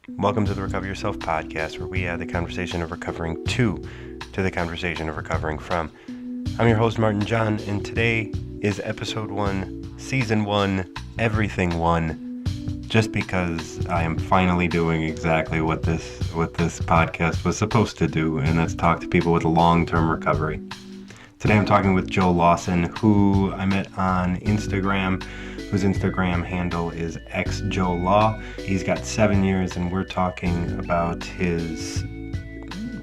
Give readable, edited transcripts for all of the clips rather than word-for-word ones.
Welcome to the Recover Yourself podcast, where we add the conversation of recovering to the conversation of recovering from. I'm your host, MartinJon, and today is episode 1, season 1, everything 1, just because I am finally doing exactly what this podcast was supposed to do, and that's talk to people with long-term recovery. Today I'm talking with Joe Lawson, who I met on Instagram, whose Instagram handle is xjoelaw. He's got 7 years, and we're talking about his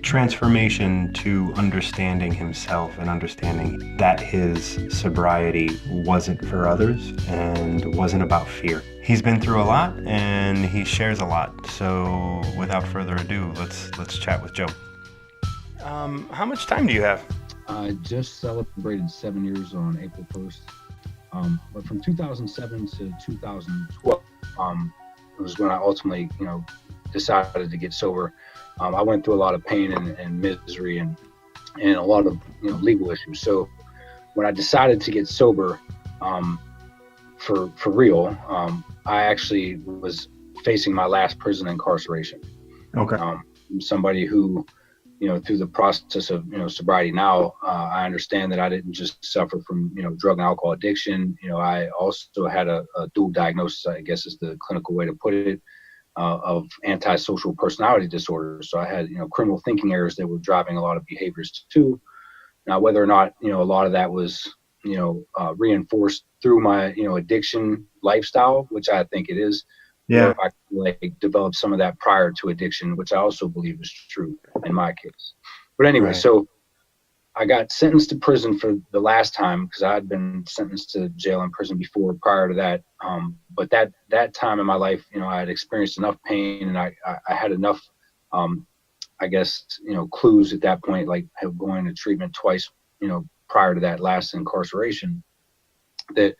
transformation to understanding himself and understanding that his sobriety wasn't for others and wasn't about fear. He's been through a lot, and he shares a lot. So without further ado, let's chat with Joe. How much time do you have? I just celebrated 7 years on April 1st. But from 2007 to 2012, it was when I ultimately, decided to get sober. I went through a lot of pain and misery and a lot of, legal issues. So when I decided to get sober, for real, I actually was facing my last prison incarceration. Okay. Somebody who, through the process of, sobriety now, I understand that I didn't just suffer from, drug and alcohol addiction. I also had a dual diagnosis, I guess is the clinical way to put it, of antisocial personality disorder. So I had, criminal thinking errors that were driving a lot of behaviors too. Now, whether or not, a lot of that was, reinforced through my, addiction lifestyle, which I think it is. Yeah. Or if I developed some of that prior to addiction, which I also believe is true in my case. But anyway, Right. So I got sentenced to prison for the last time because I had been sentenced to jail and prison before prior to that. But that time in my life, I had experienced enough pain, and I had enough, I guess, clues at that point, like going to treatment twice, prior to that last incarceration, that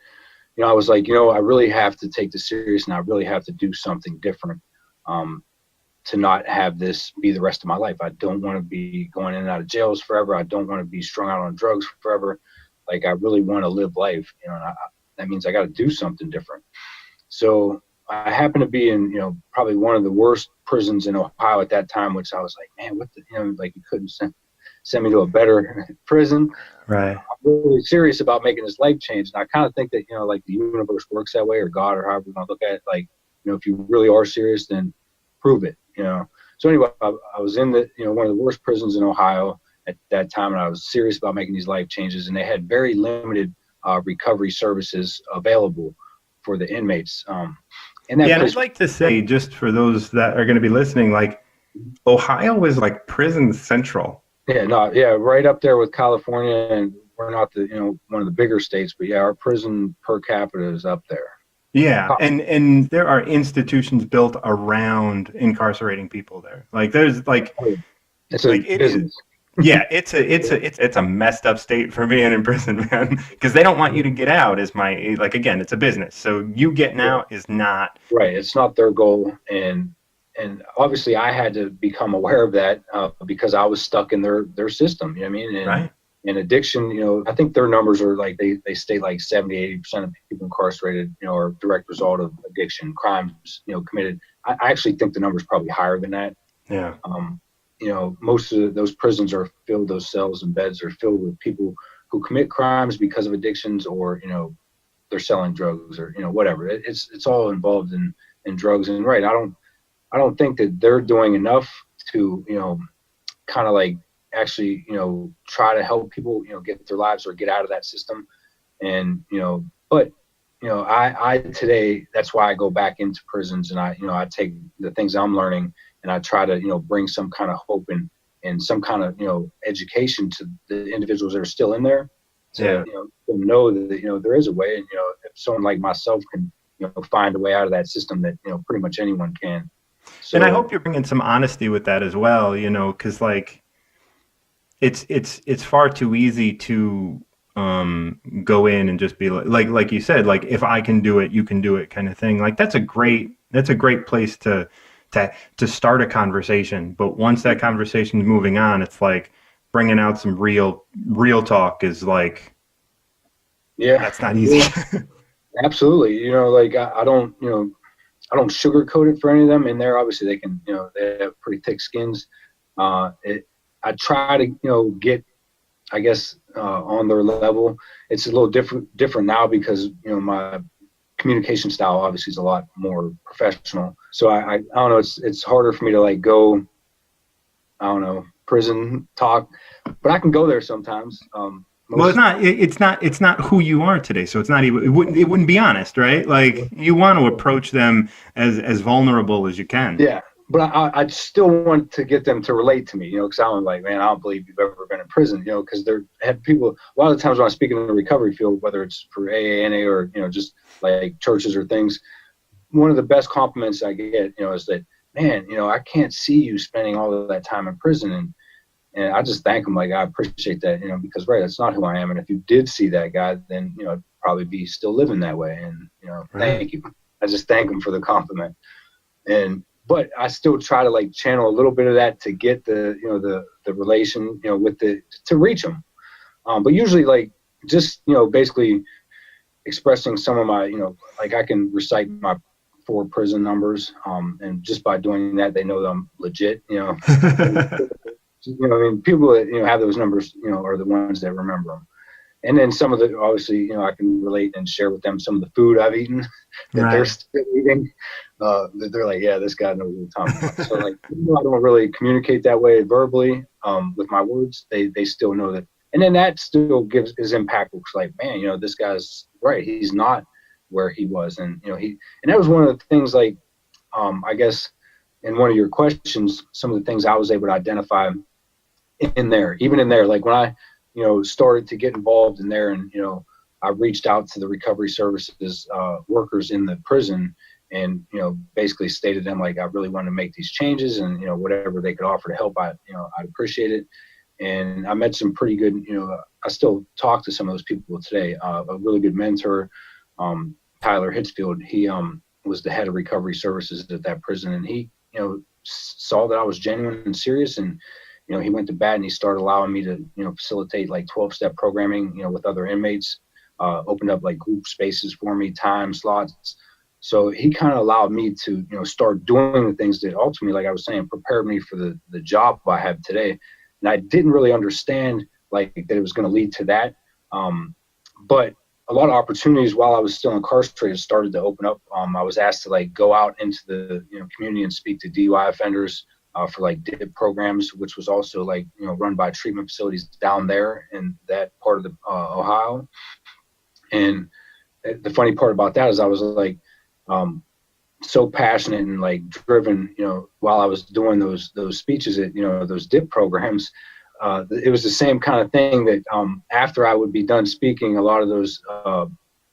I was like, I really have to take this serious, and I really have to do something different to not have this be the rest of my life. I don't want to be going in and out of jails forever. I don't want to be strung out on drugs forever. Like, I really want to live life, and that means I got to do something different. So I happened to be in, probably one of the worst prisons in Ohio at that time, which I was like, man, what the, like, you couldn't send me to a better prison. Right. I'm really serious about making this life change. And I kind of think that, like, the universe works that way, or God, or however you want to look at it. Like, if you really are serious, then prove it, So anyway, I was in the, one of the worst prisons in Ohio at that time, and I was serious about making these life changes. And they had very limited recovery services available for the inmates. And I'd like to say, just for those that are going to be listening, like, Ohio is like prison central. Yeah, right up there with California, and we're not the, one of the bigger states, but yeah, our prison per capita is up there. Yeah, and there are institutions built around incarcerating people there. Like, there's like, it's like a business. Yeah, it's a messed up state for being in prison, man, because they don't want you to get out. Again, it's a business, so you getting out is not right. It's not their goal, and obviously I had to become aware of that because I was stuck in their system. You know what I mean? And, right. And addiction, I think their numbers are like they state like 70-80% of people incarcerated, are a direct result of addiction, crimes, committed. I actually think the number is probably higher than that. Yeah. Most of those prisons are filled, those cells and beds are filled with people who commit crimes because of addictions, or, they're selling drugs, or, whatever. It's all involved in drugs. And right, I don't think that they're doing enough to, kind of like actually, try to help people, get their lives or get out of that system. And, but, I today, that's why I go back into prisons, and I take the things I'm learning, and I try to, bring some kind of hope and some kind of, education to the individuals that are still in there to, know that, there is a way. And, if someone like myself can, find a way out of that system, that, pretty much anyone can. So, and I hope you're bringing some honesty with that as well, because like, it's far too easy to go in and just be like you said, like, if I can do it, you can do it, kind of thing. Like, that's a great place to start a conversation. But once that conversation is moving on, it's like bringing out some real talk is like, yeah, that's not easy. Absolutely. Like, I don't, I don't sugarcoat it for any of them in there. Obviously they can, they have pretty thick skins. I try to, get, I guess, on their level. It's a little different now because, my communication style obviously is a lot more professional. So I don't know, it's harder for me to like go, I don't know, prison talk, but I can go there sometimes. Well, it's not who you are today. So it's not even, it wouldn't be honest, right? Like you want to approach them as vulnerable as you can. Yeah. But I still want to get them to relate to me, because I'm like, man, I don't believe you've ever been in prison, because there have people, a lot of the times when I speak in the recovery field, whether it's for AANA or, just like churches or things, one of the best compliments I get, is that, man, I can't see you spending all of that time in prison. And I just thank them, like, I appreciate that, because, right, that's not who I am. And if you did see that guy, then, I'd probably be still living that way. And, right. Thank you. I just thank them for the compliment. But I still try to like channel a little bit of that to get the, the relation, to reach them. But usually like just, basically expressing some of my, like I can recite my 4 prison numbers. And just by doing that, they know that I'm legit, I mean, people that, have those numbers, are the ones that remember them. And then some of the, obviously, I can relate and share with them some of the food I've eaten that they're still eating. That they're like, yeah, this guy knows what I'm talking about. So like, I don't really communicate that way verbally with my words. They still know that. And then that still is impactful. It's like, man, this guy's right. He's not where he was. And, and that was one of the things like, I guess in one of your questions, some of the things I was able to identify in there, even in there, like when I, started to get involved in there and, I reached out to the recovery services workers in the prison and, basically stated to them, like, I really want to make these changes and, whatever they could offer to help, I'd appreciate it. And I met some pretty good, I still talk to some of those people today. A really good mentor, Tyler Hitzfield, he was the head of recovery services at that prison. And he, saw that I was genuine and serious and, he went to bat and he started allowing me to, facilitate like 12-step programming, with other inmates, opened up like group spaces for me, time slots. So he kind of allowed me to, start doing the things that ultimately, like I was saying, prepared me for the job I have today. And I didn't really understand like that it was going to lead to that. But a lot of opportunities while I was still incarcerated started to open up. I was asked to like go out into the community and speak to DUI offenders, for like DIP programs, which was also like, run by treatment facilities down there in that part of the Ohio. And the funny part about that is I was like, so passionate and like driven, while I was doing those speeches at, those DIP programs. It was the same kind of thing that after I would be done speaking, a lot of those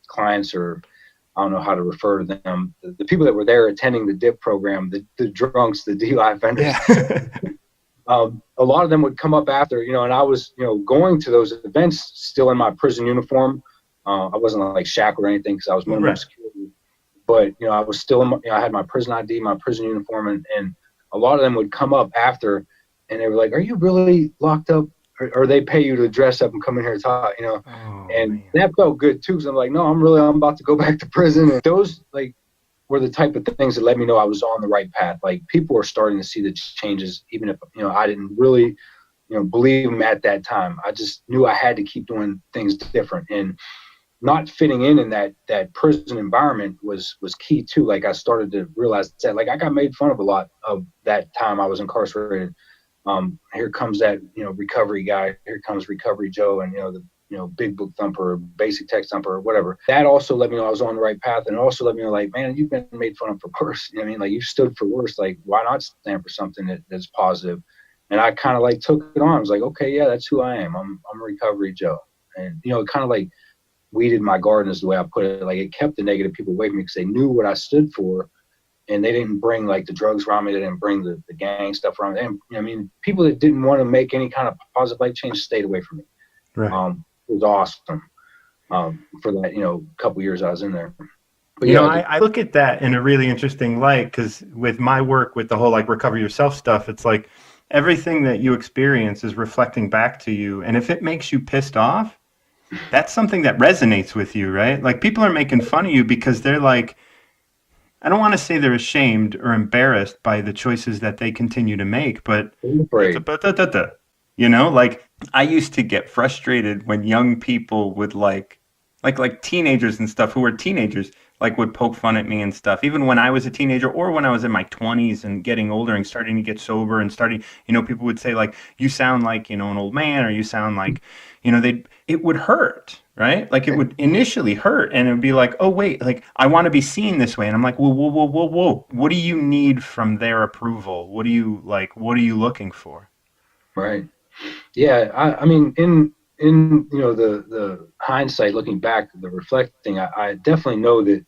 clients, or I don't know how to refer to them, the people that were there attending the DIP program, the drunks, the DUI offenders, a lot of them would come up after, and I was, going to those events still in my prison uniform. I wasn't like shackled or anything because I was minimum security, but, I was still I had my prison ID, my prison uniform, and a lot of them would come up after and they were like, are you really locked up? Or they pay you to dress up and come in here and talk, and that felt good too. Cause I'm like, no, I'm about to go back to prison. And those like were the type of things that let me know I was on the right path. Like people were starting to see the changes, even if, I didn't really, believe them at that time. I just knew I had to keep doing things different, and not fitting in that prison environment was key too. Like I started to realize that, like I got made fun of a lot of that time I was incarcerated. Here comes that, recovery guy, here comes Recovery Joe, and, the big book thumper, basic text thumper, or whatever. That also let me know I was on the right path. And it also let me know, like, man, you've been made fun of for worse. You know what I mean? Like you stood for worse. Like, why not stand for something that's positive? And I kind of like took it on. I was like, okay, yeah, that's who I am. I'm Recovery Joe. And, it kind of like weeded my garden is the way I put it. Like it kept the negative people away from me because they knew what I stood for. And they didn't bring like the drugs around me. They didn't bring the gang stuff around me. And, people that didn't want to make any kind of positive life change stayed away from me. Right. It was awesome for that, couple years I was in there. But I look at that in a really interesting light because with my work with the whole like recover yourself stuff, it's like everything that you experience is reflecting back to you. And if it makes you pissed off, that's something that resonates with you, right? Like people are making fun of you because they're like, I don't want to say they're ashamed or embarrassed by the choices that they continue to make, but like I used to get frustrated when young people would like teenagers and stuff who were teenagers like would poke fun at me and stuff. Even when I was a teenager or when I was in my 20s and getting older and starting to get sober and starting, people would say like, you sound like, an old man, or you sound like, it would hurt, right? Like it would initially hurt, and it would be like, oh wait, like I want to be seen this way. And I'm like, whoa, whoa, whoa, whoa, whoa. What do you need from their approval? What are you looking for? Right. Yeah. I mean, in the hindsight, looking back, the reflecting, I definitely know that,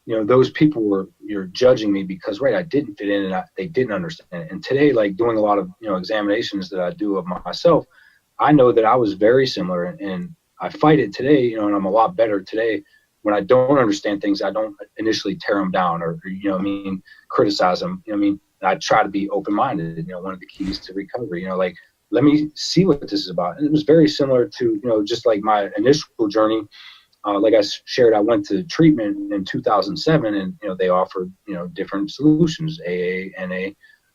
those people you're judging me because, right, I didn't fit in and they didn't understand it. And today, like doing a lot of, examinations that I do of myself, I know that I was very similar, and I fight it today, and I'm a lot better today. When I don't understand things, I don't initially tear them down or criticize them. I try to be open-minded. One of the keys to recovery, like, let me see what this is about. And it was very similar to, just like my initial journey. Like I shared, I went to treatment in 2007, and they offered different solutions, AA, NA,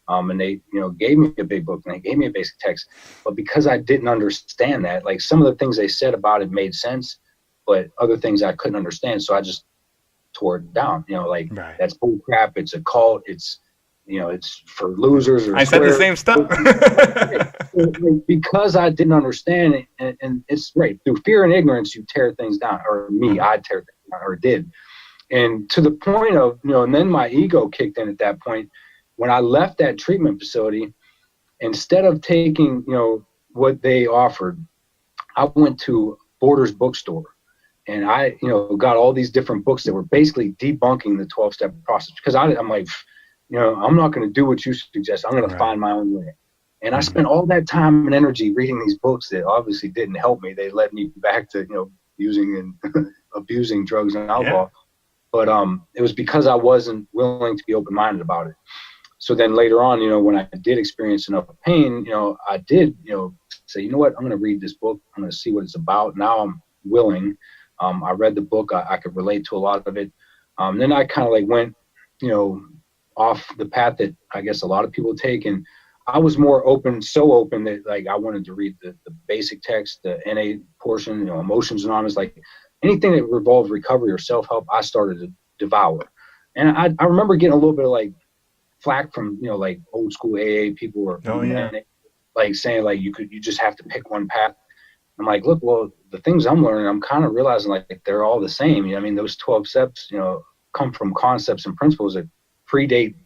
and they gave me a big book and they gave me a basic text. But because I didn't understand that, like some of the things they said about it made sense, but other things I couldn't understand, so I just tore it down. Like right. That's bull crap. It's a cult. It's it's for losers. Or I said the same stuff. Because I didn't understand it, and it's right through fear and ignorance, you tear things down, or me, I tear things down, or did, and to the point of and then my ego kicked in at that point. When I left that treatment facility, instead of taking what they offered, I went to Borders bookstore, and I got all these different books that were basically debunking the 12-step process, because I'm like, I'm not going to do what you suggest. I'm going to find my own way. And I spent all that time and energy reading these books that obviously didn't help me. They led me back to, using and abusing drugs and alcohol. Yeah. But it was because I wasn't willing to be open-minded about it. So then later on, when I did experience enough pain, I did, say, you know what, I'm going to read this book. I'm going to see what it's about. Now I'm willing. I read the book. I could relate to a lot of it. Then I kind of like went, off the path that I guess a lot of people take. And I was more open, so open that like I wanted to read the basic text, the NA portion, Emotions Anonymous, like anything that revolved recovery or self-help, I started to devour. And I remember getting a little bit of like flack from, like old school AA people or like saying like you just have to pick one path. I'm like, look, well, the things I'm learning, I'm kind of realizing like they're all the same. Those 12 steps, come from concepts and principles that predate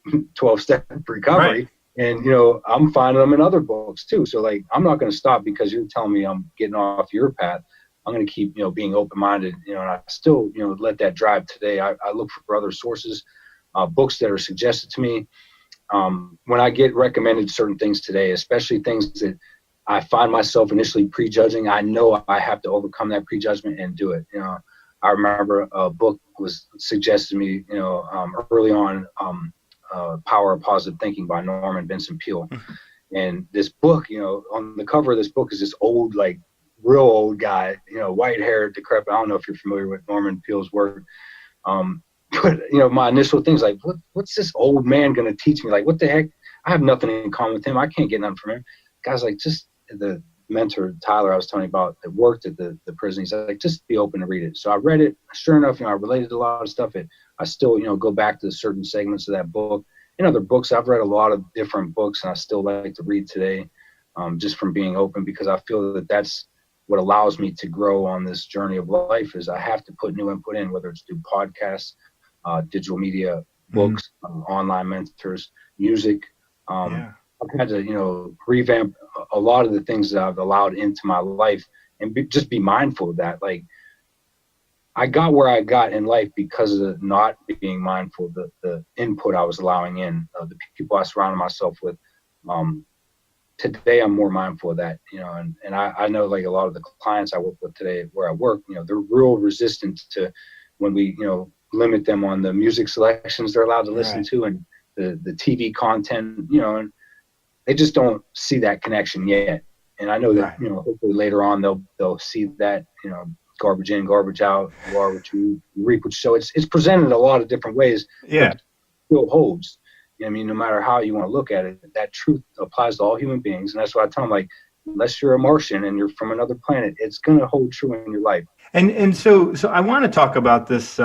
12-step recovery. Right. And, I'm finding them in other books too. So like, I'm not going to stop because you're telling me I'm getting off your path. I'm going to keep, being open-minded, and I still, let that drive today. I look for other sources, books that are suggested to me. When I get recommended certain things today, especially things that I find myself initially prejudging, I know I have to overcome that prejudgment and do it. I remember a book was suggested to me, early on, Power of Positive Thinking by Vincent Peale. And this book, on the cover of this book is this old, like real old guy, white hair, decrepit. I don't know if you're familiar with Norman Peale's work. But, my initial things like, what's this old man going to teach me? Like, what the heck? I have nothing in common with him. I can't get nothing from him. Guys, like, just the mentor, Tyler, I was telling you about, that worked at the prison. He's like, just be open to read it. So I read it. Sure enough, I related to a lot of stuff. I still, go back to certain segments of that book. In other books, I've read a lot of different books, and I still like to read today, just from being open, because I feel that that's what allows me to grow on this journey of life. Is I have to put new input in, whether it's through podcasts, digital media, books, online mentors, music. I've had to, revamp a lot of the things that I've allowed into my life, and just be mindful of that. Like, I got where I got in life because of not being mindful of the input I was allowing in, the people I surrounded myself with. Today, I'm more mindful of that, and I know like a lot of the clients I work with today where I work, they're real resistant to when we, limit them on the music selections they're allowed to listen to, and the TV content, and they just don't see that connection yet. And I know that, hopefully later on they'll see that, garbage in, garbage out. You are what you reap what you sow. It's presented a lot of different ways. Yeah. still holds. You know what I mean? No matter how you want to look at it, that truth applies to all human beings. And that's why I tell them, like, unless you're a Martian and you're from another planet, it's going to hold true in your life. And so I want to talk about this,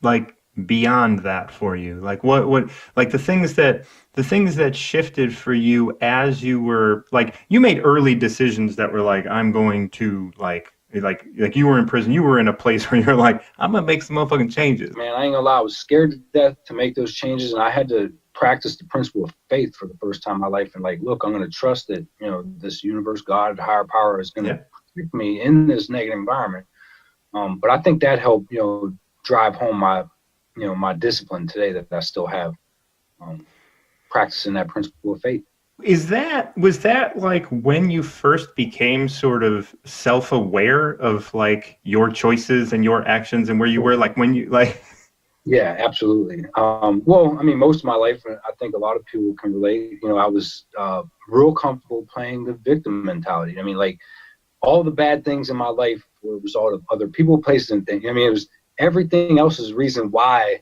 like beyond that for you, like what, like the things that shifted for you as you were, like, you made early decisions that were like, I'm going to like you were in prison, you were in a place where you're like, I'm gonna make some motherfucking changes. Man, I ain't gonna lie, I was scared to death to make those changes, and I had to practice the principle of faith for the first time in my life. And like, look, I'm gonna trust that, you know, this universe, God, higher power is gonna protect me in this negative environment. But I think that helped, you know, drive home my, you know, my discipline today that I still have, practicing that principle of faith. Was that like when you first became sort of self-aware of like your choices and your actions and where you were, like when you like? Yeah, absolutely. Well, I mean, most of my life, I think a lot of people can relate. You know, I was real comfortable playing the victim mentality. I mean, like, all the bad things in my life were a result of other people, places, and things. I mean, it was everything else's reason why.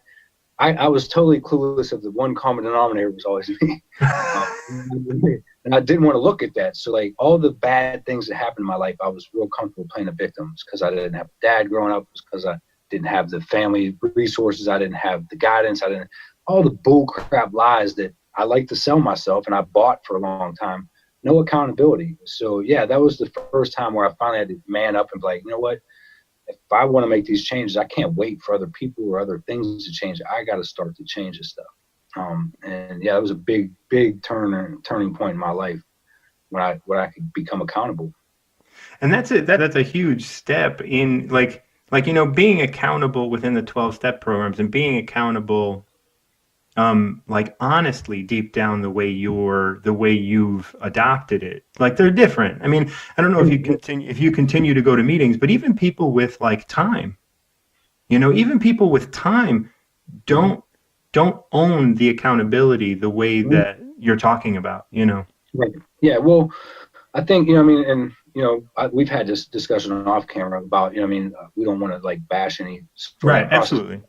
I was totally clueless of the one common denominator was always me. And I didn't want to look at that. So like all the bad things that happened in my life, I was real comfortable playing the victims because I didn't have a dad growing up, because I didn't have the family resources, I didn't have the guidance, all the bull crap lies that I like to sell myself and I bought for a long time. No accountability. So yeah, that was the first time where I finally had to man up and be like, you know what? If I want to make these changes, I can't wait for other people or other things to change. I got to start to change this stuff. And yeah, it was a big turning point in my life when I could become accountable. And that's a huge step in like, you know, being accountable within the 12-step programs and being accountable, like honestly, deep down the way you've adopted it, like they're different. I mean, I don't know if you continue to go to meetings, but even people with like time, you know, even people with time don't own the accountability the way that you're talking about, you know? Right. Yeah. Well, I think, you know, I mean, and, you know, we've had this discussion off camera about, you know, I mean, we don't want to like bash any. Right. Absolutely.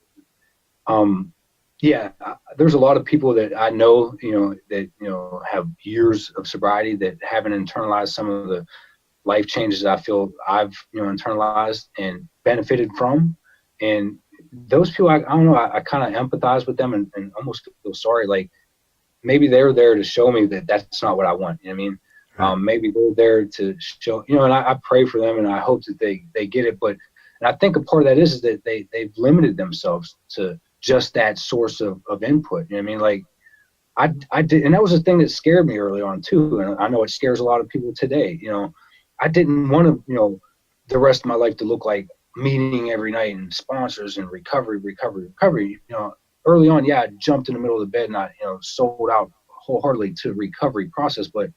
Yeah, there's a lot of people that I know, you know, that, you know, have years of sobriety that haven't internalized some of the life changes I feel I've, you know, internalized and benefited from. And those people, I don't know, I kind of empathize with them and almost feel sorry. Like maybe they're there to show me that that's not what I want. You know what I mean? Right. Maybe they're there to show, you know, and I pray for them and I hope that they get it. But, and I think a part of that is that they've limited themselves to just that source of input. You know what I mean? Like I did, and that was the thing that scared me early on too. And I know it scares a lot of people today. You know, I didn't want to, you know, the rest of my life to look like meeting every night and sponsors and recovery. You know, early on, yeah, I jumped in the middle of the bed and I, you know, sold out wholeheartedly to the recovery process. But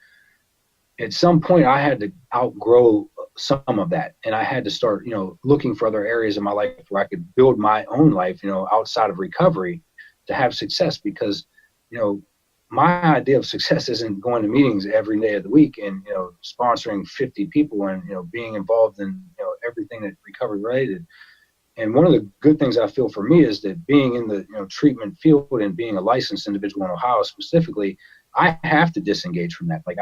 at some point I had to outgrow some of that. And I had to start, you know, looking for other areas in my life where I could build my own life, you know, outside of recovery to have success. Because, you know, my idea of success isn't going to meetings every day of the week and, you know, sponsoring 50 people and, you know, being involved in, you know, everything that recovery related. And one of the good things I feel for me is that being in the, you know, treatment field and being a licensed individual in Ohio specifically, I have to disengage from that. Like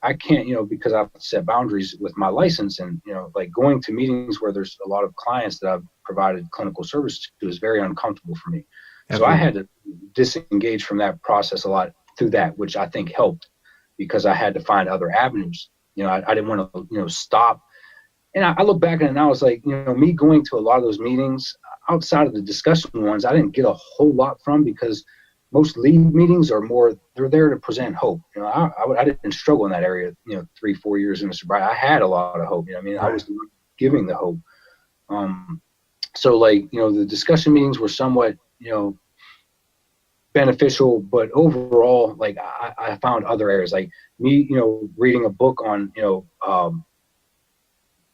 I can't, you know, because I've set boundaries with my license and, you know, like going to meetings where there's a lot of clients that I've provided clinical service to is very uncomfortable for me. Absolutely. So I had to disengage from that process a lot through that, which I think helped because I had to find other avenues. You know, I didn't want to, you know, stop. And I look back at it and I was like, you know, me going to a lot of those meetings outside of the discussion ones, I didn't get a whole lot from because most lead meetings are more, they're there to present hope. You know, I didn't struggle in that area, you know, 3-4 years into sobriety. I had a lot of hope. You know, I mean, right. I was the one giving the hope. So like, you know, the discussion meetings were somewhat, you know, beneficial, but overall, like I found other areas like me, you know, reading a book on, you know,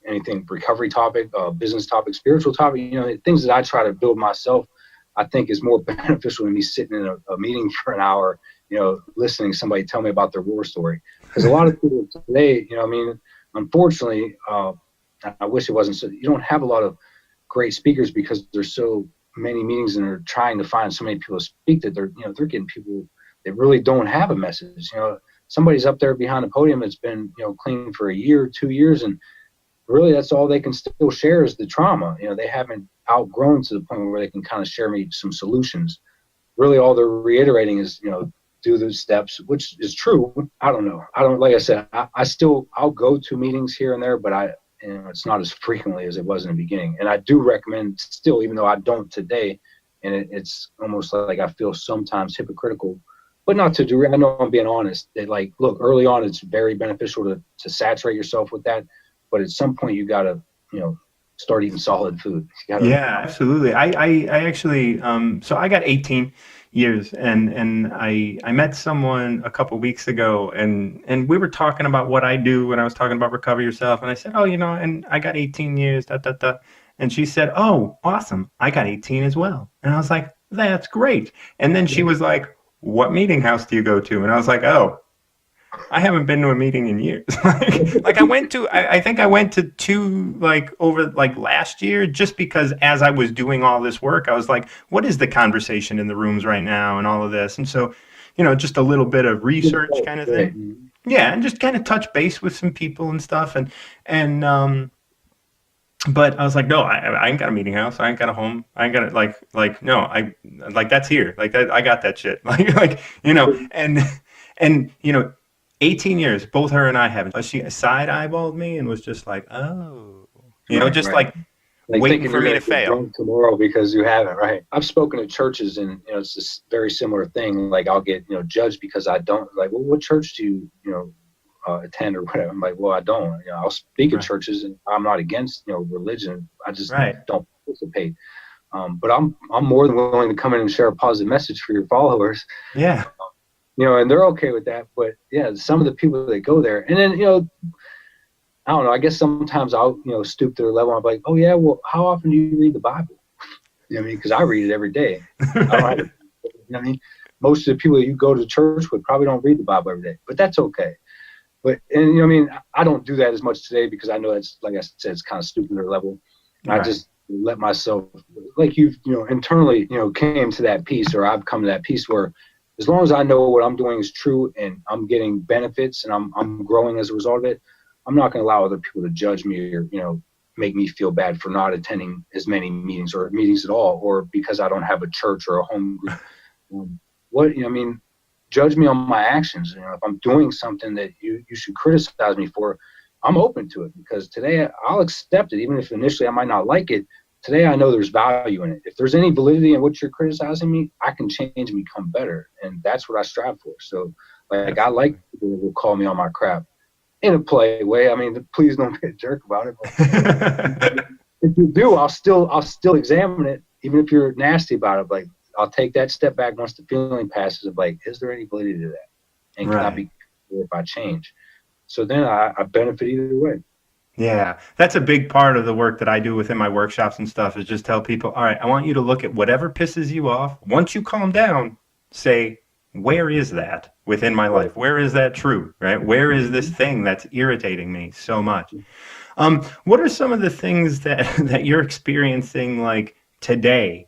anything recovery topic, business topic, spiritual topic, you know, things that I try to build myself, I think is more beneficial than me sitting in a meeting for an hour, you know, listening to somebody tell me about their war story. Because a lot of people today, you know, I mean, unfortunately, I wish it wasn't so, you don't have a lot of great speakers because they're so many meetings and are trying to find so many people to speak that they're getting people that really don't have a message. Somebody's up there behind the podium that's been, clean for a year, 2 years, and really that's all they can still share is the trauma. They haven't outgrown to the point where they can kind of share me some solutions. Really all they're reiterating is, do the steps, which is true. I don't know. Like I said, I'll go to meetings here and there, but it's not as frequently as it was in the beginning. And I do recommend still, even though I don't today, and it's almost like I feel sometimes hypocritical, but not to do, I know I'm being honest, that like, look, early on, it's very beneficial to saturate yourself with that. But at some point you gotta, start eating solid food. Yeah, absolutely. I actually, so I got 18 years, and I met someone a couple weeks ago, and we were talking about what I do when I was talking about Recover Yourself, and I said, oh, and I got 18 years, and she said, oh, awesome, I got 18 as well. And I was like, that's great. And then she was like, what meeting house do you go to? And I was like, oh, I haven't been to a meeting in years. like I think I went to 2 over last year, just because as I was doing all this work, I was like, what is the conversation in the rooms right now and all of this? And so, just a little bit of research kind of thing. Yeah. And just kind of touch base with some people and stuff. But I was like, no, I ain't got a meeting house. I ain't got a home. I ain't got it. No, that's here. I got that shit. And 18 years, both her and I haven't. She side eyeballed me and was just like, oh, right. Waiting for me to fail tomorrow because you haven't, right? I've spoken at churches, and it's this very similar thing. Like I'll get judged because I don't well, what church do you attend or whatever? I'm like, well, I don't. I'll speak at churches, and I'm not against religion. I just don't participate. But I'm more than willing to come in and share a positive message for your followers. Yeah. And they're okay with that. But yeah, some of the people that go there, and then, I don't know, I guess sometimes I'll, stoop to their level. I'm like, oh yeah, well, how often do you read the Bible? Because I read it every day. I don't most of the people that you go to church with probably don't read the Bible every day, but that's okay. But, and I don't do that as much today because I know that's, like I said, it's kind of stooping to their level. Right. I just let myself, like you've, internally, came to that peace, or I've come to that peace where, as long as I know what I'm doing is true and I'm getting benefits and I'm growing as a result of it, I'm not going to allow other people to judge me or, make me feel bad for not attending as many meetings or meetings at all, or because I don't have a church or a home group. Judge me on my actions. If I'm doing something that you should criticize me for, I'm open to it, because today I'll accept it. Even if initially I might not like it, today I know there's value in it. If there's any validity in what you're criticizing me, I can change and become better. And that's what I strive for. So I like people that will call me on my crap in a play way. Please don't be a jerk about it. But if you do, I'll still examine it, even if you're nasty about it. Like, I'll take that step back once the feeling passes of like, is there any validity to that? And can I be if I change? So then I benefit either way. Yeah, that's a big part of the work that I do within my workshops and stuff, is just tell people, all right, I want you to look at whatever pisses you off. Once you calm down, say, where is that within my life? Where is that true, right? Where is this thing that's irritating me so much? What are some of the things that you're experiencing like today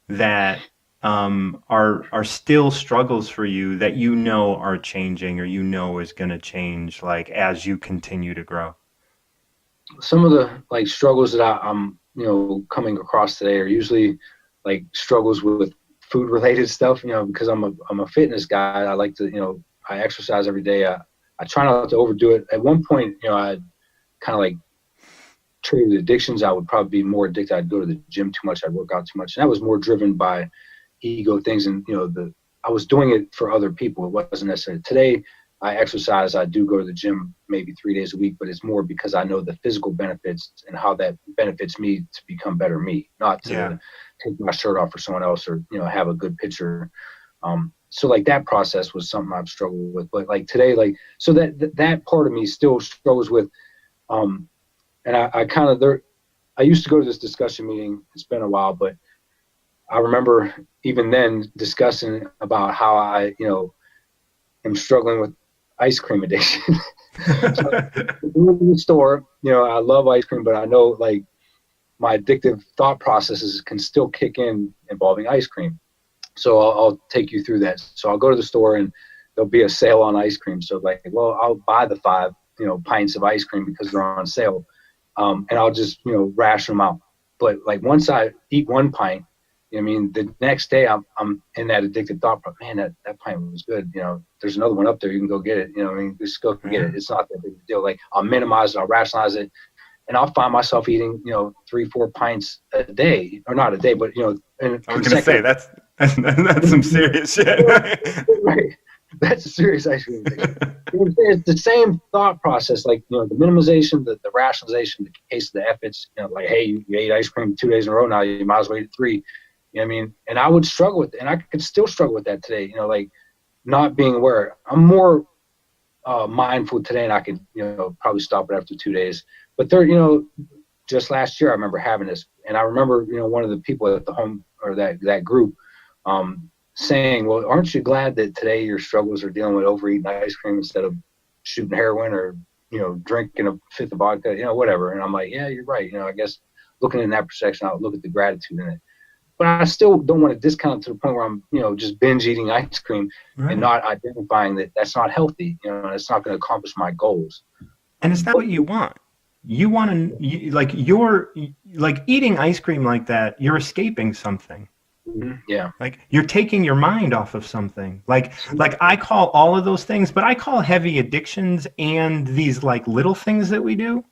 that are still struggles for you that are changing, or is going to change like as you continue to grow? Some of the struggles that I'm coming across today are usually like struggles with food related stuff, because I'm a fitness guy. I like to, I exercise every day. I try not to overdo it. At one point, I kind of traded addictions. I would probably be more addicted. I'd go to the gym too much. I'd work out too much. And that was more driven by ego things. And, I was doing it for other people. It wasn't necessarily. Today, I exercise. I do go to the gym maybe 3 days a week, but it's more because I know the physical benefits and how that benefits me to become better me, not to take my shirt off for someone else or, have a good picture. So that process was something I've struggled with. But today, so that part of me still struggles with, and I used to go to this discussion meeting. It's been a while, but I remember even then discussing about how I, am struggling with ice cream addiction. So, in the store, I love ice cream, but I know my addictive thought processes can still kick in involving ice cream. So I'll take you through that. So I'll go to the store and there'll be a sale on ice cream. So like, well, I'll buy the 5, pints of ice cream because they're on sale. And I'll just, ration them out. But like once I eat 1 pint, the next day I'm in that addicted thought, man, that pint was good. There's another one up there. You can go get it. Just go get it. It's not that big a deal. Like I'll minimize it, I'll rationalize it. And I'll find myself eating, 3-4 pints a day, or not a day, but, I was going to say, that's some serious shit. Right. That's a serious ice cream addiction. It's the same thought process, like, the minimization, the rationalization, the case of the efforts, like, hey, you ate ice cream 2 days in a row now, you might as well eat it 3. And I would struggle with it, and I could still struggle with that today, like not being aware. I'm more mindful today, and I could, probably stop it after 2 days. But there, just last year, I remember having this, and I remember, one of the people at the home, or that group, saying, well, aren't you glad that today your struggles are dealing with overeating ice cream instead of shooting heroin or, drinking a 5th of vodka, whatever. And I'm like, yeah, you're right. I guess looking in that perspective, I'll look at the gratitude in it. But I still don't want to discount it to the point where I'm, just binge eating ice cream and not identifying that that's not healthy. It's not going to accomplish my goals. And it's not what you want. You want to, you're like eating ice cream like that, you're escaping something. Mm-hmm. Yeah. Like you're taking your mind off of something. Like I call all of those things, but I call heavy addictions and these like little things that we do.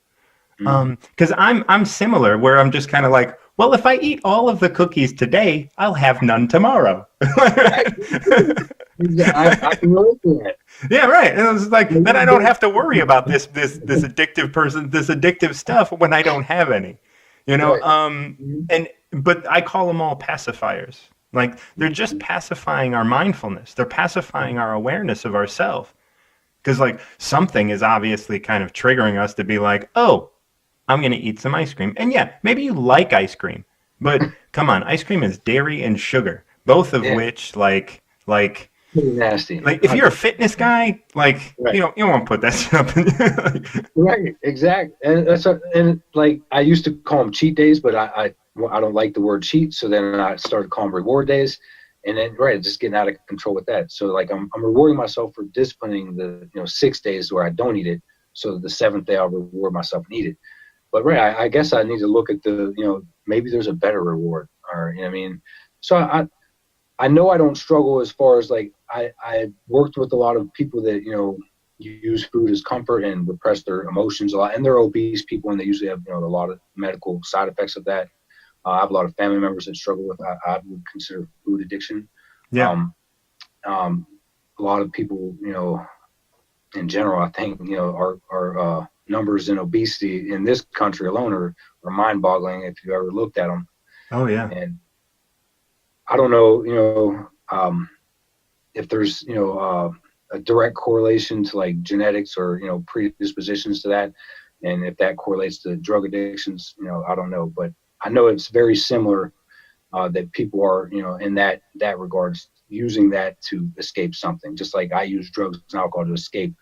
Because I'm similar, where I'm just kind of like, well, if I eat all of the cookies today, I'll have none tomorrow. I can relate to that. Yeah, right. And it's like, then I don't have to worry about this addictive stuff when I don't have any, Right. But I call them all pacifiers. Like they're just pacifying our mindfulness. They're pacifying our awareness of ourselves. Because like something is obviously kind of triggering us to be like, oh, I'm going to eat some ice cream. And yeah, maybe you like ice cream, but come on, ice cream is dairy and sugar, both of which like nasty. Like if you're a fitness guy, like you won't put that stuff in. Right, exactly. And like I used to call them cheat days, but I don't like the word cheat, so then I started calling them reward days, and then just getting out of control with that. So like I'm rewarding myself for disciplining the 6 days where I don't eat it, so the 7th day I'll reward myself and eat it. But I guess I need to look at the maybe there's a better reward, or So I know I don't struggle as far as like I worked with a lot of people that use food as comfort and repress their emotions a lot, and they're obese people, and they usually have a lot of medical side effects of that. I have a lot of family members that struggle with I would consider food addiction. Yeah. A lot of people in general, I think our numbers in obesity in this country alone are mind-boggling if you ever looked at them. Oh yeah. And I don't know, if there's, a direct correlation to like genetics or, predispositions to that. And if that correlates to drug addictions, I don't know, but I know it's very similar, that people are, in that regards, using that to escape something, just like I use drugs and alcohol to escape,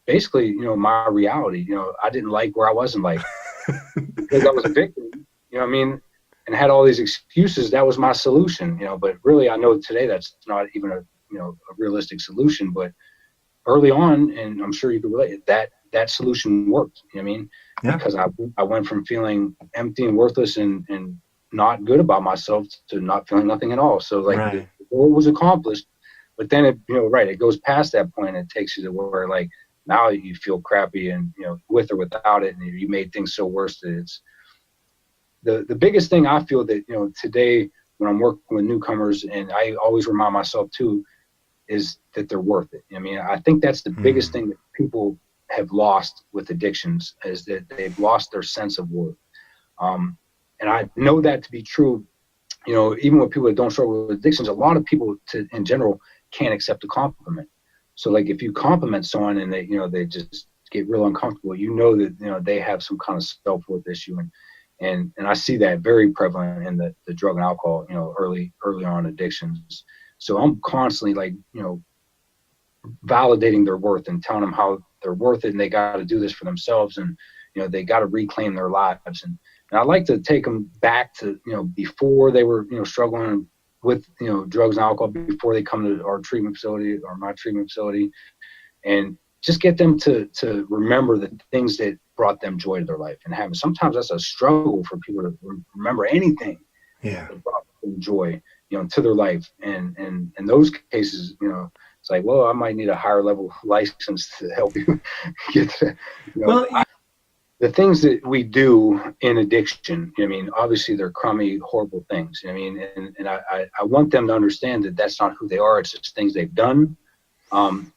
basically, my reality. I didn't like where I was in life because I was a victim, and had all these excuses. That was my solution, but really I know today that's not even a realistic solution. But early on, and I'm sure you could relate, that solution worked. Because I went from feeling empty and worthless and not good about myself to not feeling nothing at all. So like the goal was accomplished, but then it goes past that point and it takes you to where like now you feel crappy and with or without it, and you made things so worse that it's the biggest thing I feel that today when I'm working with newcomers, and I always remind myself too, is that they're worth it. I think that's the biggest thing that people have lost with addictions, is that they've lost their sense of worth. And I know that to be true, even with people that don't struggle with addictions, a lot of people in general can't accept a compliment. So like if you compliment someone and they just get real uncomfortable, that they have some kind of self-worth issue. And I see that very prevalent in the drug and alcohol, early on addictions. So I'm constantly like, validating their worth and telling them how they're worth it, and they got to do this for themselves, and they got to reclaim their lives. And And I like to take them back to, before they were, struggling with, drugs and alcohol, before they come to our treatment facility or my treatment facility, and just get them to remember the things that brought them joy to their life. And sometimes that's a struggle for people to remember anything that brought them joy, to their life. And in those cases, it's like, well, I might need a higher level license to help you get to, the things that we do in addiction. Obviously they're crummy, horrible things. And I want them to understand that that's not who they are. It's just things they've done. And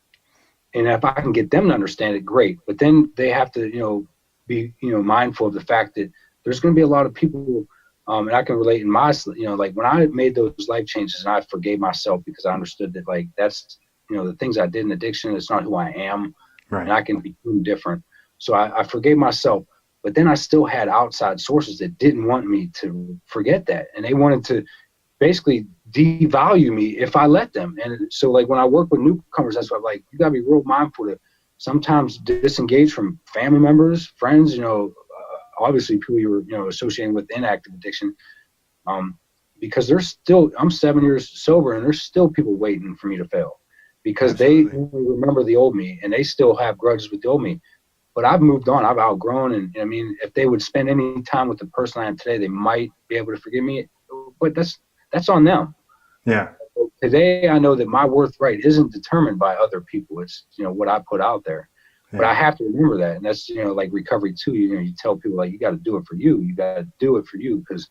if I can get them to understand it, great. But then they have to, be, mindful of the fact that there's going to be a lot of people, and I can relate in my, like when I made those life changes and I forgave myself because I understood that, like, that's, the things I did in addiction, it's not who I am. Right. And I can be different. So I forgave myself, but then I still had outside sources that didn't want me to forget that. And they wanted to basically devalue me if I let them. And so, like, when I work with newcomers, that's why, like, you gotta be real mindful to sometimes disengage from family members, friends, obviously people you were, associating with inactive addiction, because I'm 7 years sober and there's still people waiting for me to fail because Absolutely. They remember the old me and they still have grudges with the old me. But I've moved on, I've outgrown, and if they would spend any time with the person I am today, they might be able to forgive me, but that's on them. Yeah. Today, I know that my worthright isn't determined by other people. It's, what I put out there. Yeah. But I have to remember that. And that's, like recovery too. You tell people, like, you got to do it for you. You got to do it for you, because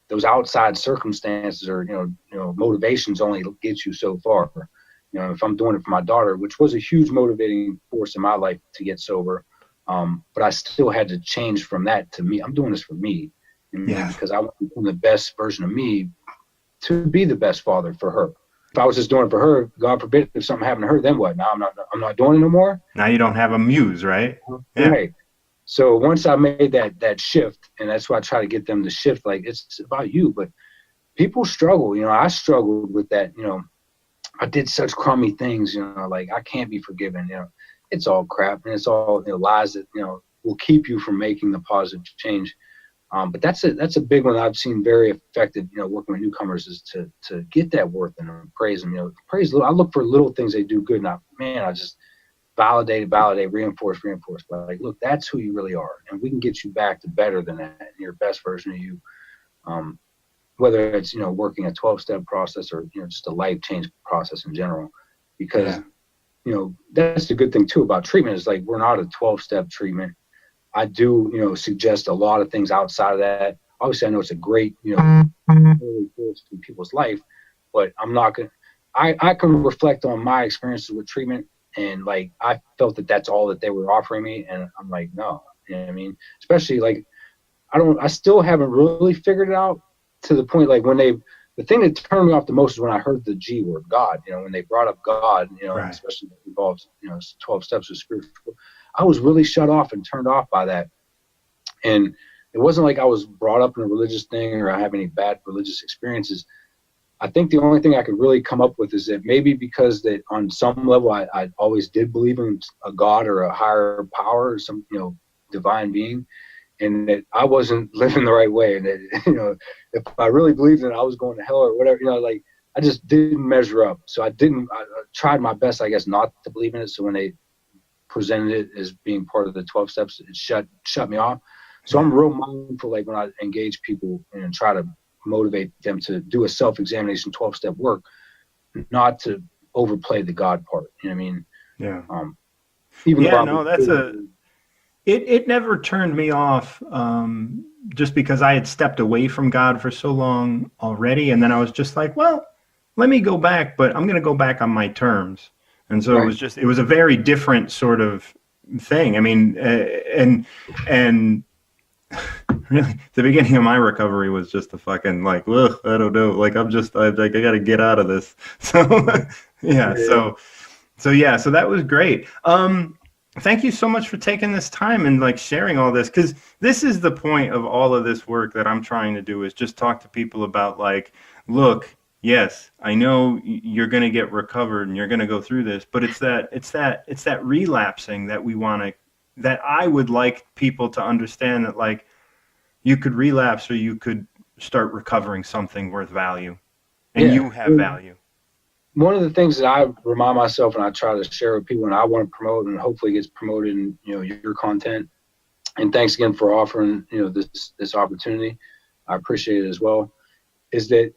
those outside circumstances or, motivations only get you so far. If I'm doing it for my daughter, which was a huge motivating force in my life to get sober, but I still had to change from that to me. I'm doing this for me, because I want to become the best version of me to be the best father for her. If I was just doing it for her, God forbid, if something happened to her, then what? Now I'm not doing it no more. Now you don't have a muse, right? Yeah. Right. So once I made that shift, and that's why I try to get them to shift, like, it's about you. But people struggle. I struggled with that. I did such crummy things. Like, I can't be forgiven. It's all crap, and it's all lies that will keep you from making the positive change. But that's a big one I've seen very effective, working with newcomers, is to get that worth in them, praise them, praise. I look for little things they do good. I just validate, reinforce. But, like, look, that's who you really are. And we can get you back to better than that, and your best version of you. Whether it's, working a 12-step process or, just a life change process in general, because, that's the good thing too about treatment is, like, we're not a 12-step treatment. I do, suggest a lot of things outside of that. Obviously, I know it's a great, force in people's life, but I'm not going to, I can reflect on my experiences with treatment, and, like, I felt that that's all that they were offering me. And I'm like, no, especially, like, I still haven't really figured it out to the point, like, the thing that turned me off the most is when I heard the G word, God, when they brought up God, right. Especially if it involves, 12 steps of spiritual, I was really shut off and turned off by that. And it wasn't like I was brought up in a religious thing or I have any bad religious experiences. I think the only thing I could really come up with is that maybe because that on some level, I always did believe in a God or a higher power or some, divine being, and that I wasn't living the right way. And that, if I really believed in it, I was going to hell or whatever, like, I just didn't measure up. So I tried my best, I guess, not to believe in it. So when they presented it as being part of the 12 steps, it shut me off. So I'm real mindful, like, when I engage people and try to motivate them to do a self-examination 12-step work, not to overplay the God part. You know what I mean? Yeah. It never turned me off, just because I had stepped away from God for so long already. And then I was just like, well, let me go back, but I'm going to go back on my terms. And so right. It was a very different sort of thing. I mean, and really, the beginning of my recovery was just a fucking, like, ugh, I don't know. Like, I got to get out of this. So, yeah. So that was great. Thank you so much for taking this time and, like, sharing all this, because this is the point of all of this work that I'm trying to do, is just talk to people about, like, look, yes, I know you're going to get recovered and you're going to go through this, but it's that relapsing that I would like people to understand, that, like, you could relapse or you could start recovering something worth value, and Yeah. you have value. One of the things that I remind myself and I try to share with people and I want to promote and hopefully gets promoted in, your content. And thanks again for offering, this opportunity. I appreciate it as well. Is that,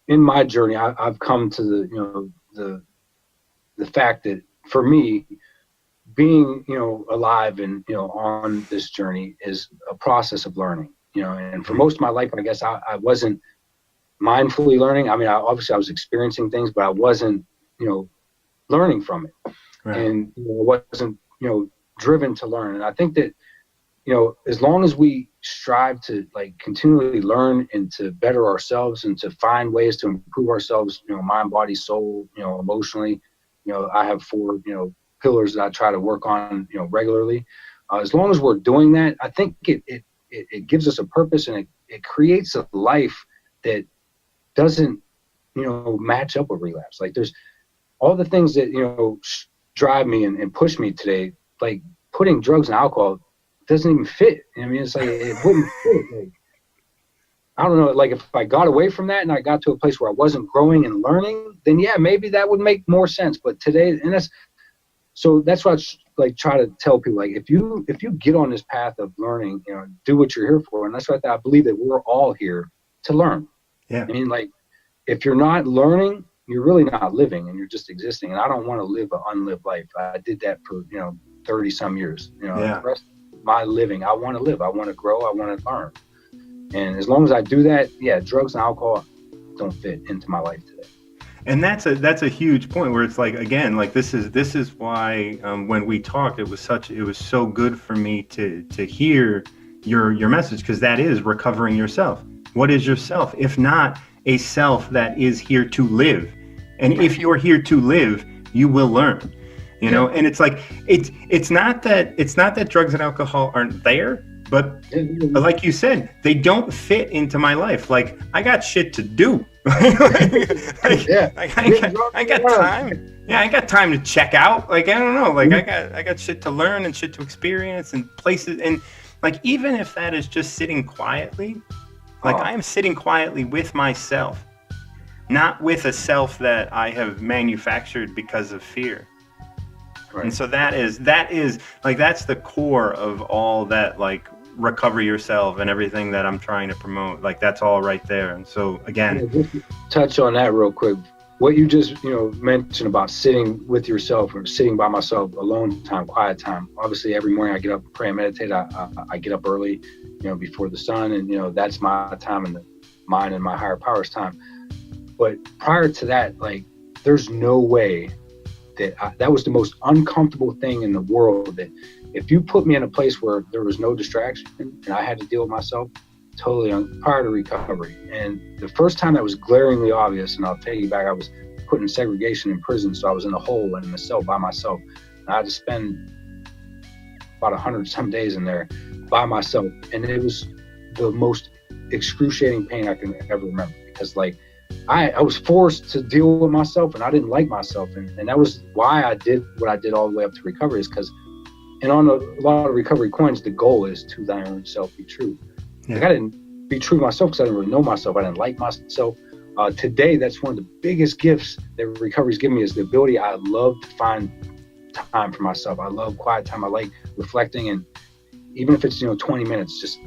in my journey, I've come to the fact that for me, being, alive and, on this journey is a process of learning, and for most of my life, I guess I wasn't mindfully learning. I mean, obviously I was experiencing things, but I wasn't, learning from it. Right. And wasn't, driven to learn. And I think that, as long as we strive to continually learn and to better ourselves and to find ways to improve ourselves, mind, body, soul, emotionally, I have 4, pillars that I try to work on, regularly. As long as we're doing that, I think it gives us a purpose, and it creates a life that doesn't, match up with relapse. Like there's all the things that, drive me and push me today, like putting drugs and alcohol doesn't even fit. I mean, it's like, it wouldn't fit. Like, I don't know, like if I got away from that and I got to a place where I wasn't growing and learning, then yeah, maybe that would make more sense. But today, and that's what I try to tell people, like if you get on this path of learning, do what you're here for. And that's what I believe, that we're all here to learn. Yeah. I mean, like if you're not learning, you're really not living, and you're just existing. And I don't want to live an unlived life. I did that for, 30 some years, the rest of my living, I want to live, I want to grow, I want to learn. And as long as I do that, yeah, drugs and alcohol don't fit into my life today. And that's a huge point where it's like, again, like this is why when we talked, it was so good for me to hear your message, because that is recovering yourself. What is yourself if not a self that is here to live? And if you're here to live, you will learn. And it's like it's not that drugs and alcohol aren't there, but like you said, they don't fit into my life. Like I got shit to do. I got time. Yeah, I got time to check out. Like I don't know. Like I got shit to learn and shit to experience and places. And like even if that is just sitting quietly, like I am sitting quietly with myself, not with a self that I have manufactured because of fear. Right. And so that is like that's the core of all that, like recover yourself and everything that I'm trying to promote. Like that's all right there. And so again, just touch on that real quick. What you just mentioned about sitting with yourself or sitting by myself, alone time, quiet time. Obviously, every morning I get up, pray, and meditate. I get up early, before the sun, and that's my time and mine and my higher power's time. But prior to that, like there's no way that was the most uncomfortable thing in the world, that if you put me in a place where there was no distraction and I had to deal with myself totally prior to recovery. And the first time that was glaringly obvious, and I'll take you back, I was put in segregation in prison. So I was in a hole and in a cell by myself. And I had to spend about 100 some days in there by myself. And it was the most excruciating pain I can ever remember, because like I was forced to deal with myself, and I didn't like myself. And that was why I did what I did all the way up to recovery, is because, and on a lot of recovery coins, the goal is to thy own self be true. Yeah. Like I didn't be true to myself because I didn't really know myself. I didn't like myself. Today, that's one of the biggest gifts that recovery's given me, is the ability. I love to find time for myself. I love quiet time. I like reflecting, and even if it's 20 minutes, just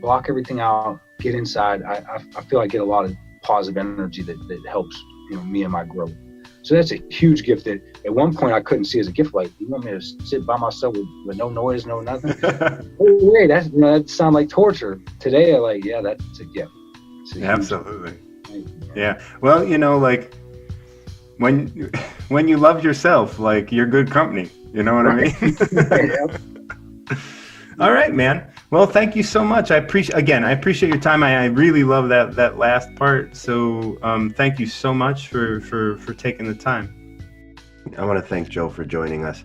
block everything out, get inside. I feel I get a lot of positive energy that helps me and my growth. So that's a huge gift that at one point I couldn't see as a gift. Like, you want me to sit by myself with no noise, no nothing? Oh wait, that sounds like torture. Today I like, yeah, that's a gift. Absolutely. Yeah. Well, like when you love yourself, like you're good company. You know what I mean? All right, man. Well, thank you so much. I appreciate your time. I really love that last part. So thank you so much for taking the time. I want to thank Joe for joining us.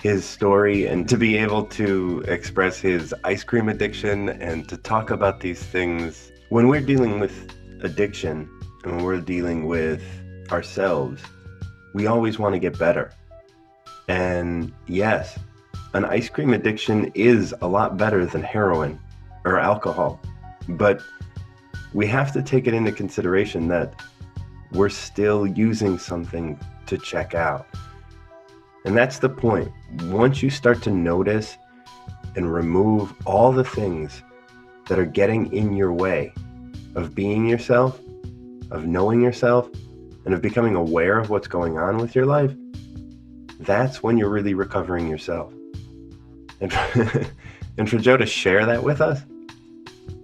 His story, and to be able to express his ice cream addiction and to talk about these things. When we're dealing with addiction and when we're dealing with ourselves, we always want to get better. And yes, an ice cream addiction is a lot better than heroin or alcohol. But we have to take it into consideration that we're still using something to check out. And that's the point. Once you start to notice and remove all the things that are getting in your way of being yourself, of knowing yourself, and of becoming aware of what's going on with your life, that's when you're really recovering yourself. And for Joe to share that with us,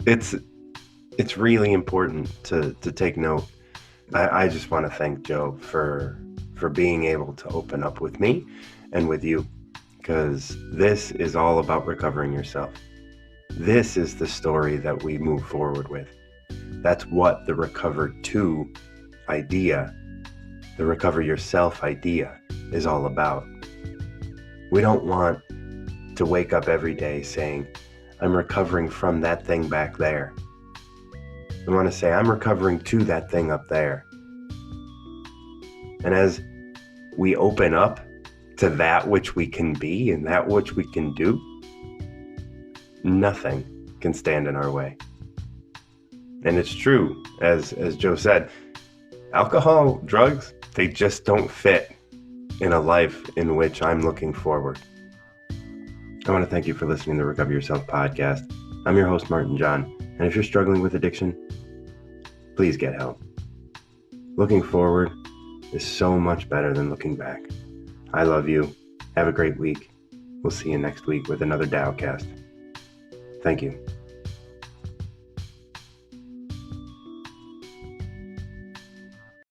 it's really important to take note. I just want to thank Joe for being able to open up with me and with you, because this is all about recovering yourself. This is the story that we move forward with. That's what the Recover To idea, the Recover Yourself idea is all about. We don't want to wake up every day saying, I'm recovering from that thing back there. We want to say, I'm recovering to that thing up there. And as we open up to that which we can be and that which we can do, nothing can stand in our way. And it's true, as Joe said, alcohol, drugs, they just don't fit in a life in which I'm looking forward. I want to thank you for listening to the Recover Yourself podcast. I'm your host, MartinJon, and if you're struggling with addiction, please get help. Looking forward is so much better than looking back. I love you. Have a great week. We'll see you next week with another Dowcast. Thank you.